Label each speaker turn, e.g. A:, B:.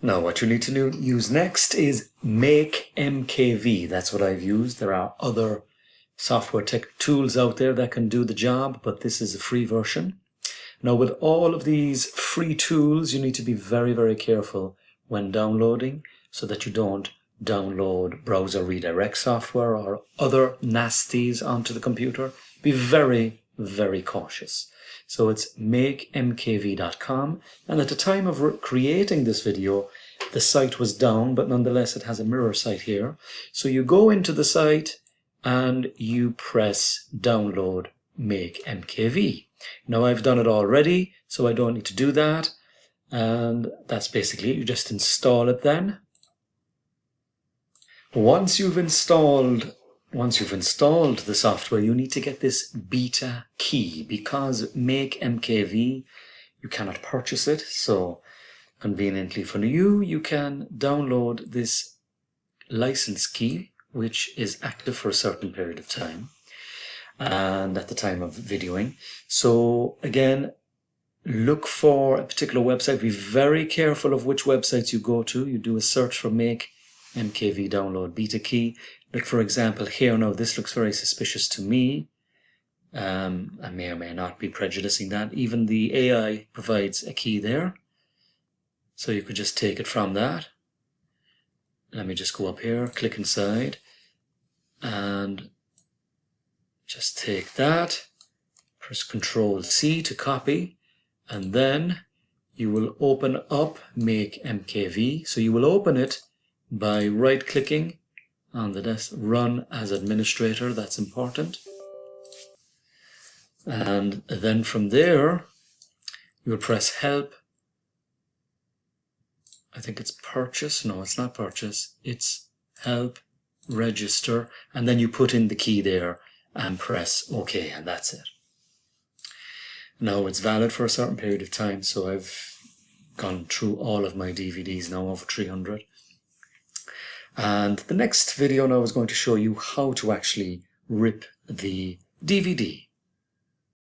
A: Now what you need to use next is MakeMKV. That's what I've used. There are other software tech tools out there that can do the job, but this is a free version. Now with all of these free tools, you need to be very, very careful when downloading so that you don't download browser redirect software or other nasties onto the computer. Be very, very cautious. So it's MakeMKV.com, and at the time of creating this video, the site was down, but nonetheless it has a mirror site here. So you go into the site and you press download MakeMKV. Now I've done it already, so I don't need to do that. And that's basically it. You just install it then. Once you've installed the software, you need to get this beta key, because MakeMKV, you cannot purchase it. So conveniently for you, you can download this license key, which is active for a certain period of time and at the time of videoing. So again, look for a particular website. Be very careful of which websites you go to. You do a search for MakeMKV download beta key. Look, for example, here. Now this looks very suspicious to me. I may or may not be prejudicing that. Even the AI provides a key there, so you could just take it from that. Let me just go up here, click inside, and just take that. Press Ctrl+C to copy, and then you will open up MakeMKV. So you will open it by right-clicking on the desk, Run as Administrator. That's important. And then from there, you will press Help. I think it's Purchase. No, it's not Purchase. It's Help, Register, and then you put in the key there and press OK, and that's it. Now it's valid for a certain period of time, so I've gone through all of my DVDs now, over 300. And the next video now is going to show you how to actually rip the DVD.